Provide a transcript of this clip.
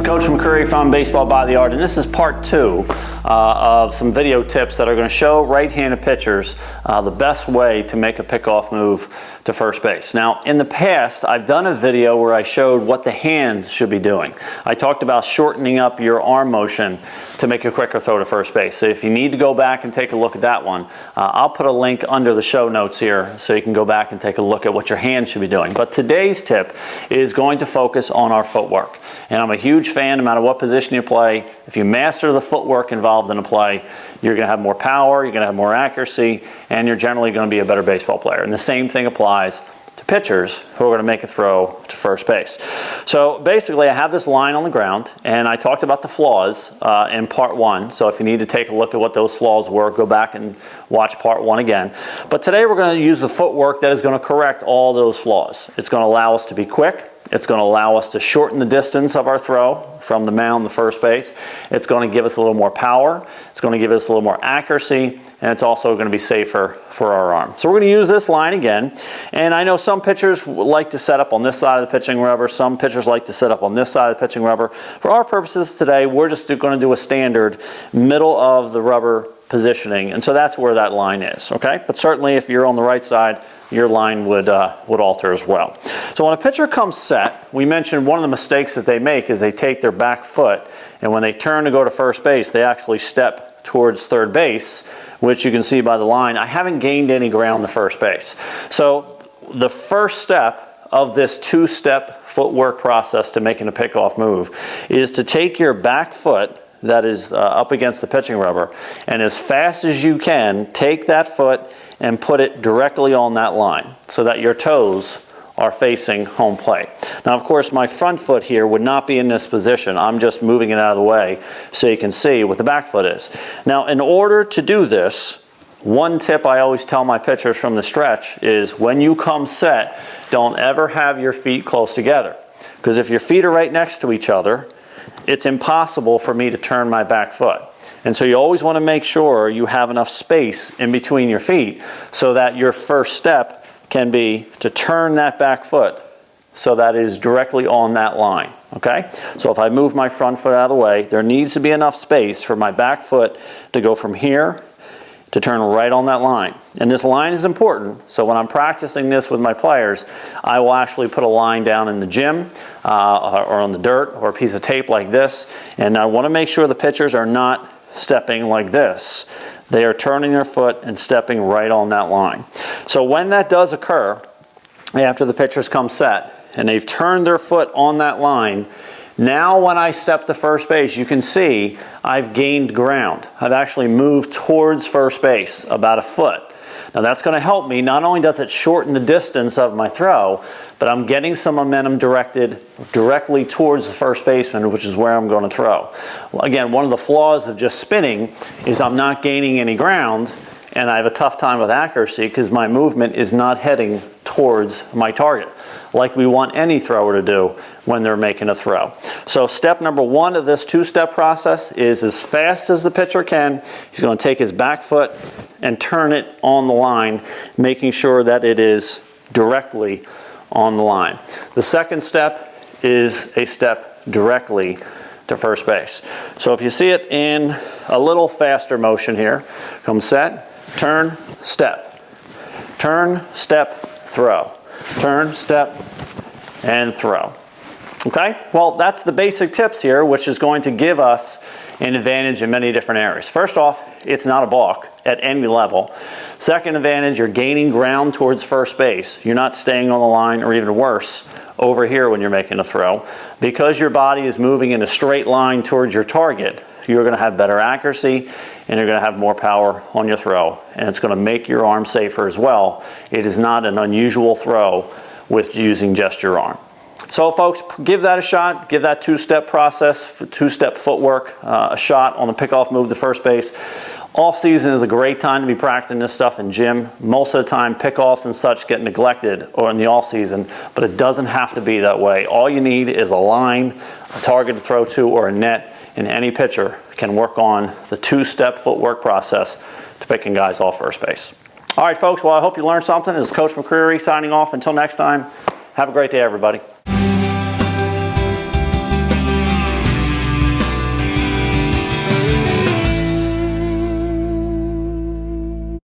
Coach McCreary from Baseball by the Art, and this is part 2 of some video tips that are going to show right-handed pitchers the best way to make a pickoff move to first base. Now, in the past, I've done a video where I showed what the hands should be doing. I talked about shortening up your arm motion to make a quicker throw to first base. So if you need to go back and take a look at that one, I'll put a link under the show notes here so you can go back and take a look at what your hands should be doing. But today's tip is going to focus on our footwork. And I'm a huge fan, no matter what position you play, if you master the footwork involved in a play, you're going to have more power, you're going to have more accuracy, and you're generally going to be a better baseball player. And the same thing applies to pitchers who are going to make a throw to first base. So basically, I have this line on the ground, and I talked about the flaws in part 1. So if you need to take a look at what those flaws were, go back and watch part 1 again. But today we're going to use the footwork that is going to correct all those flaws. It's going to allow us to be quick. It's going to allow us to shorten the distance of our throw from the mound to first base. It's going to give us a little more power. It's going to give us a little more accuracy. And it's also going to be safer for our arm. So we're going to use this line again. And I know some pitchers like to set up on this side of the pitching rubber. Some pitchers like to set up on this side of the pitching rubber. For our purposes today, we're just going to do a standard middle of the rubber positioning. And so that's where that line is, okay? But certainly if you're on the right side, your line would alter as well. So when a pitcher comes set, we mentioned one of the mistakes that they make is they take their back foot, and when they turn to go to first base, they actually step towards third base, which you can see by the line. I haven't gained any ground to first base. So the first step of this 2-step footwork process to making a pickoff move is to take your back foot that is up against the pitching rubber, and as fast as you can, take that foot and put it directly on that line so that your toes are facing home plate. Now, of course, my front foot here would not be in this position. I'm just moving it out of the way so you can see what the back foot is. Now, in order to do this, one tip I always tell my pitchers from the stretch is when you come set, don't ever have your feet close together. Because if your feet are right next to each other, it's impossible for me to turn my back foot. And so you always want to make sure you have enough space in between your feet so that your first step can be to turn that back foot so that it is directly on that line, okay? So if I move my front foot out of the way, there needs to be enough space for my back foot to go from here to turn right on that line. And this line is important, so when I'm practicing this with my players, I will actually put a line down in the gym or on the dirt or a piece of tape like this, and I want to make sure the pitchers are not stepping like this. They are turning their foot and stepping right on that line. So when that does occur, after the pitchers come set and they've turned their foot on that line, now when I step to first base, you can see I've gained ground. I've actually moved towards first base about a foot. Now that's going to help me. Not only does it shorten the distance of my throw, but I'm getting some momentum directed directly towards the first baseman, which is where I'm going to throw. Again, one of the flaws of just spinning is I'm not gaining any ground, and I have a tough time with accuracy because my movement is not heading towards my target, like we want any thrower to do when they're making a throw. So step number 1 of this 2-step process is as fast as the pitcher can, he's going to take his back foot and turn it on the line, making sure that it is directly on the line. The second step is a step directly to first base. So if you see it in a little faster motion here, come set, turn, step, throw, turn, step, and throw. Okay? Well, that's the basic tips here, which is going to give us an advantage in many different areas. First off, it's not a balk at any level. Second advantage, you're gaining ground towards first base. You're not staying on the line, or even worse, over here when you're making a throw. Because your body is moving in a straight line towards your target, you're going to have better accuracy and you're going to have more power on your throw. And it's going to make your arm safer as well. It is not an unusual throw with using just your arm. So folks, give that a shot. Give that 2-step process, 2-step footwork a shot on the pickoff move to first base. Off season is a great time to be practicing this stuff in gym. Most of the time, pickoffs and such get neglected or in the off season, but it doesn't have to be that way. All you need is a line, a target to throw to, or a net, and any pitcher can work on the 2-step footwork process to picking guys off first base. All right, folks, well, I hope you learned something. This is Coach McCreary signing off. Until next time, have a great day, everybody.